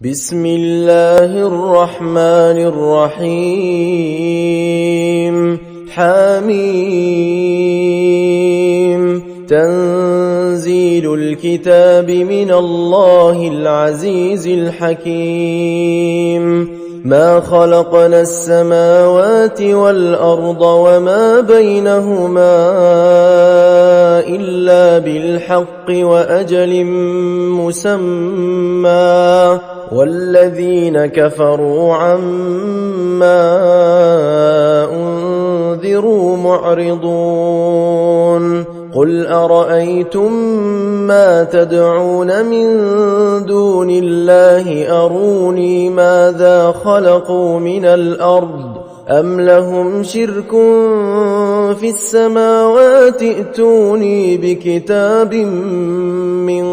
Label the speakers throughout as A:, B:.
A: بسم الله الرحمن الرحيم حميم تنزيل الكتاب من الله العزيز الحكيم ما خلقنا السماوات والأرض وما بينهما إلا بالحق وأجل مسمى والذين كفروا عما أنذروا معرضون قل أرأيتم ما تدعون من دون الله أروني ماذا خلقوا من الأرض أم لهم شرك في السماوات ائتوني بكتاب من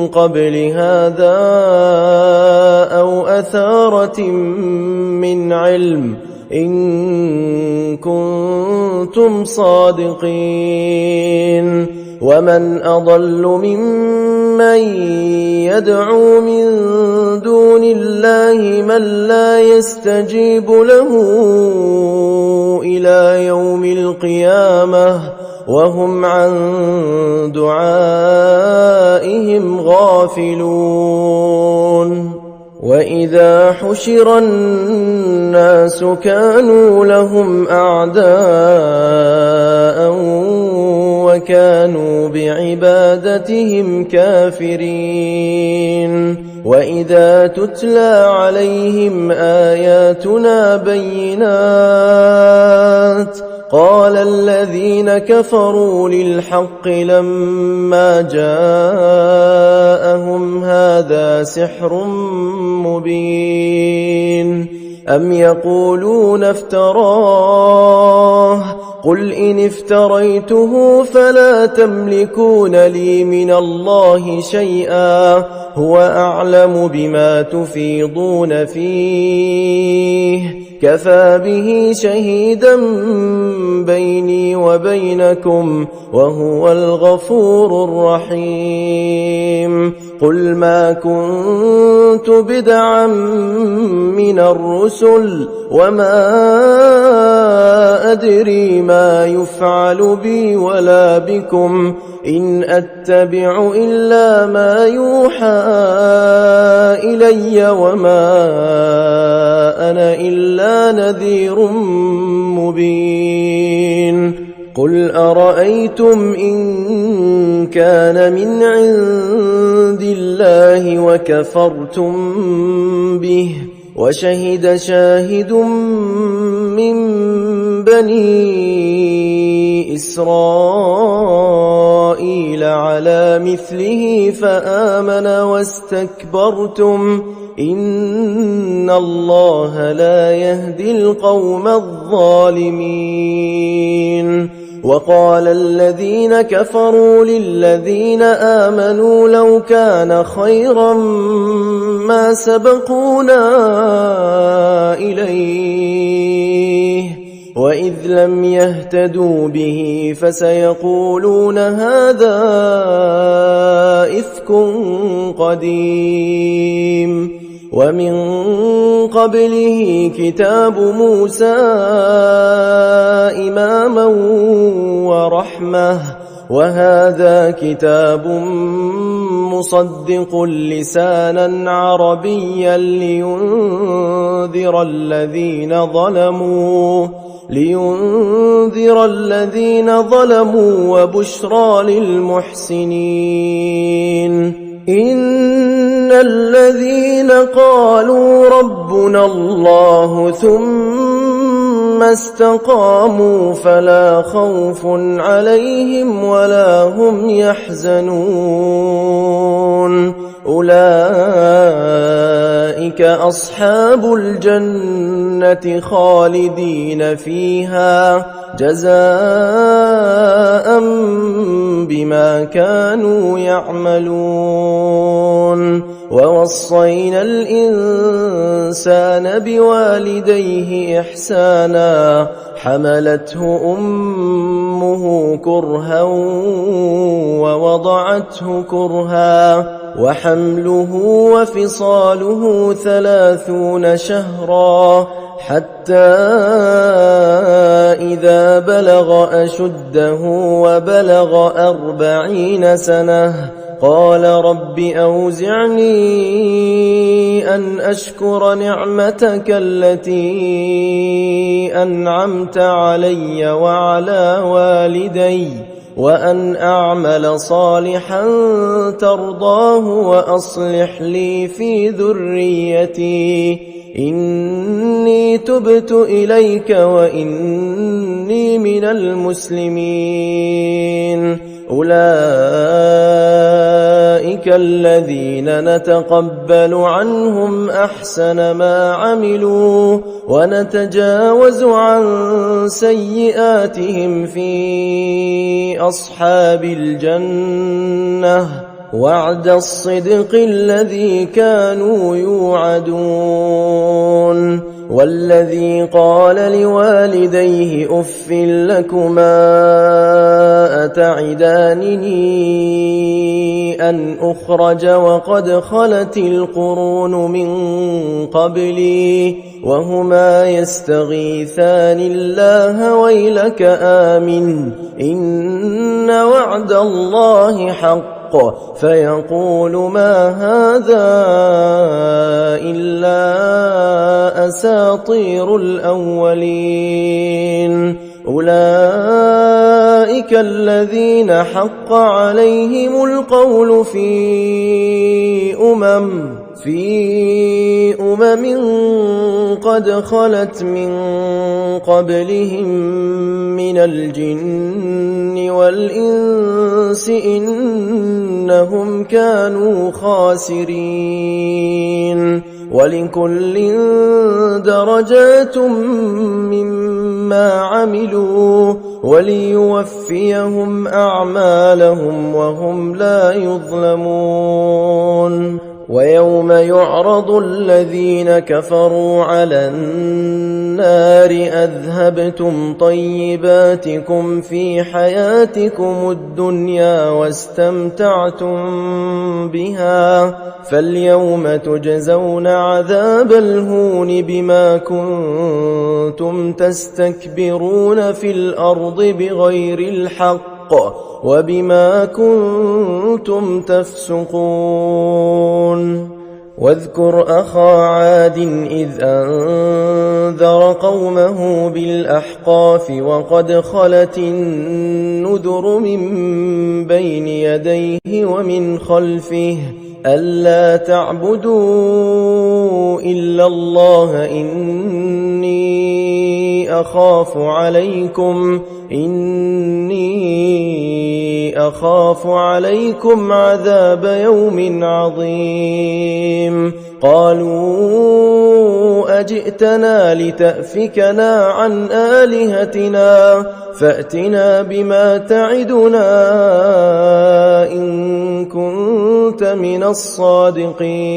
A: قبل هذا أو أثارة من علم إن كنتم صادقين ومن أضل ممن يدعو من دون الله من لا يستجيب له إلى يوم القيامة وهم عن دعائهم غافلون وإذا حشر الناس كانوا لهم أعداء وكانوا بعبادتهم كافرين وإذا تتلى عليهم آياتنا بينات قال الذين كفروا للحق لما جاءهم هذا سحر مبين أم يقولون افتراه قل إن افتريته فلا تملكون لي من الله شيئا هو أعلم بما تفيضون فيه كفى به شهيدا بيني وبينكم وهو الغفور الرحيم قل ما كنت بدعا من الرسل وما أدري ما يفعل بي ولا بكم إن أتبع إلا ما يوحى إلي وما أنا إلا نذير مبين قل أرأيتم إن كان من عند الله وكفرتم به وشهد شاهد من بني إسرائيل على مثله فآمن واستكبرتم إن الله لا يهدي القوم الظالمين وقال الذين كفروا للذين آمنوا لو كان خيرا ما سبقونا إليه وإذ لم يهتدوا به فسيقولون هذا إفك قديم ومن قبله كتاب موسى إماما ورحمة وهذا كتاب مصدق لسانا عربيا لينذر الذين ظلموا وبشرى للمحسنين إن الذين قالوا ربنا الله ثم استقاموا فلا خوف عليهم ولا هم يحزنون أولئك أصحاب الجنة خالدين فيها جزاء بما كانوا يعملون ووصينا الإنسان بوالديه إحسانا حملته أمه كرها ووضعته كرها وحمله وفصاله 30 شهرا حتى إذا بلغ أشده وبلغ 40 سنة قال رب أوزعني أن أشكر نعمتك التي أنعمت علي وعلى والدي وأن أعمل صالحا ترضاه وأصلح لي في ذريتي إني تبت إليك وإني من المسلمين أولئك الذين نتقبل عنهم أحسن ما عملوا ونتجاوز عن سيئاتهم في أصحاب الجنة وعد الصدق الذي كانوا يوعدون والذي قال لوالديه أف لكما أتعدانني أن أخرج وقد خلت القرون من قبلي وهما يستغيثان الله ويلك آمن إن وعد الله حق فيقول ما هذا إلا أساطير الأولين أولئك الذين حق عليهم القول في أمم قد خلت من قبلهم من الجن والإنس إنهم كانوا خاسرين ولكل درجات مما عملوا وليوفيهم أعمالهم وهم لا يظلمون ويوم يعرض الذين كفروا على النار أذهبتم طيباتكم في حياتكم الدنيا واستمتعتم بها فاليوم تجزون عذاب الهون بما كنتم تستكبرون في الأرض بغير الحق وبما كنتم تفسقون واذكر أخا عاد إذ أنذر قومه بالأحقاف وقد خلت النذر من بين يديه ومن خلفه ألا تعبدوا إلا الله إني أخاف عليكم عذاب يوم عظيم قالوا أجئتنا لتأفكنا عن آلهتنا فأتنا بما تعدنا إن كنت من الصادقين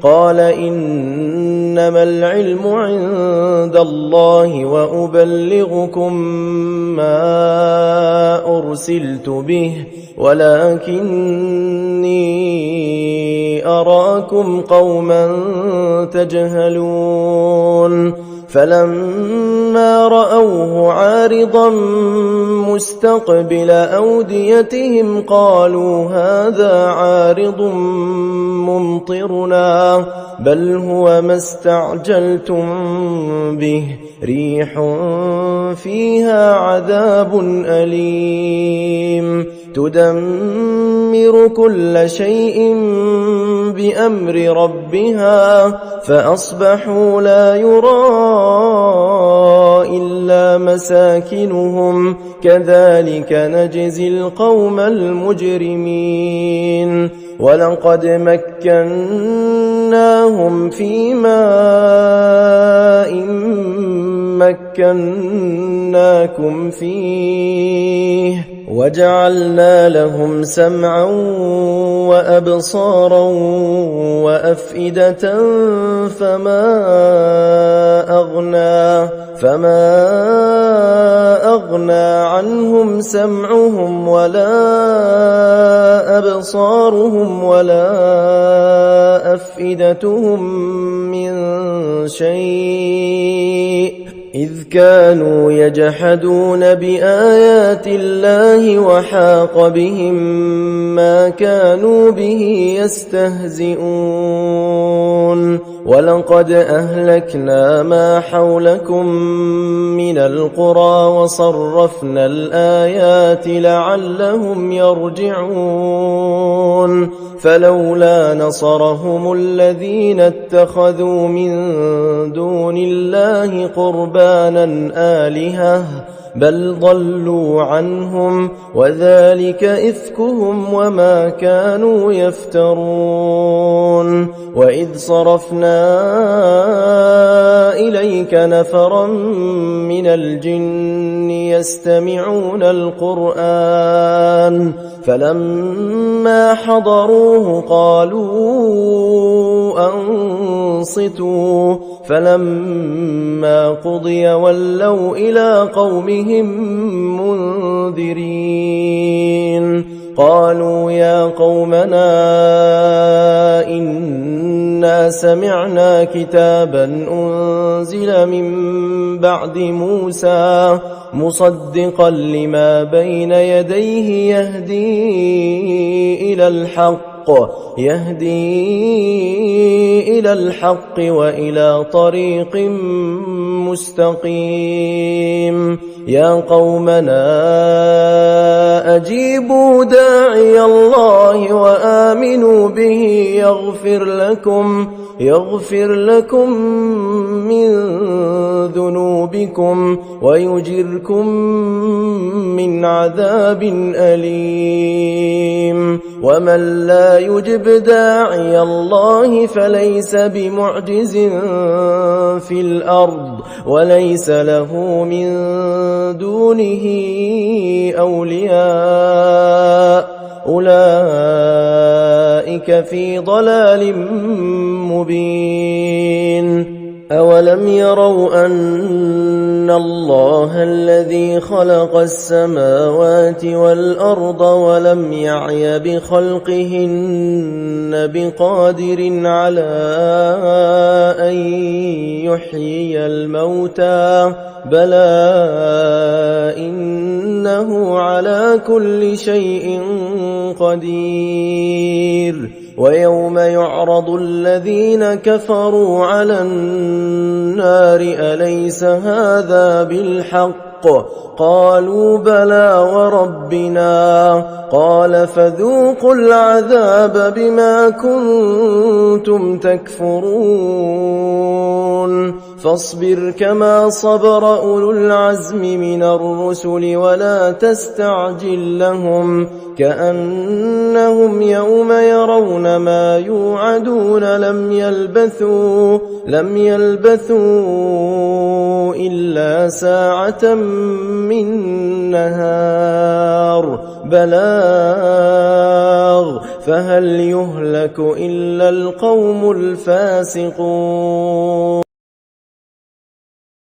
A: قال إنما العلم عند الله وأبلغكم ما أرسلت به ولكني أراكم قوما تجهلون فلما رأوه عارضا مستقبل أوديتهم قالوا هذا عارض ممطرنا بل هو ما استعجلتم به ريح فيها عذاب أليم تدمر كل شيء بأمر ربها فأصبحوا لا يرى إلا مساكنهم كذلك نجزي القوم المجرمين ولقد مكناهم في ماء مكناكم فيه وجعلنا لهم سمعا وأبصارا وأفئدة فما أغنى عنهم سمعهم ولا أبصارهم ولا أفئدتهم من شيء إذ كانوا يجحدون بآيات الله وحاق بهم ما كانوا به يستهزئون ولقد أهلكنا ما حولكم من القرى وصرفنا الآيات لعلهم يرجعون فلولا نصرهم الذين اتخذوا من دون الله قربانا آلهة بل ضلوا عنهم وذلك إفكهم وما كانوا يفترون وإذ صرفنا إليك نفرا من الجن يستمعون القرآن فلما حضروه قالوا أنصتوا فلما قضي ولوا إلى قومهم منذرين قالوا يا قومنا إنا سمعنا كتابا أنزل من بعد موسى مصدقا لما بين يديه يهدي إلى الحق وإلى طريق مستقيم يا قومنا أجيبوا داعي الله وآمنوا به يغفر لكم من ذنوبكم ويجركم من عذاب أليم ومن لا يجب داعي الله فليس بمعجز في الأرض وليس له من دونه أولياء أولئك في ضلال مبين أولم يروا أن الله الذي خلق السماوات والأرض ولم يعي بخلقهن بقادر على أن يحيي الموتى بلى إنه على كل شيء قدير ويوم يعرض الذين كفروا على النار أليس هذا بالحق قالوا بلى وربنا قال فذوقوا العذاب بما كنتم تكفرون فاصبر كما صبر أولو العزم من الرسل ولا تستعجل لهم كأنهم يوم يرون ما يوعدون لم يلبثوا إلا ساعة من نهار بلاغ فهل يهلك إلا القوم الفاسقون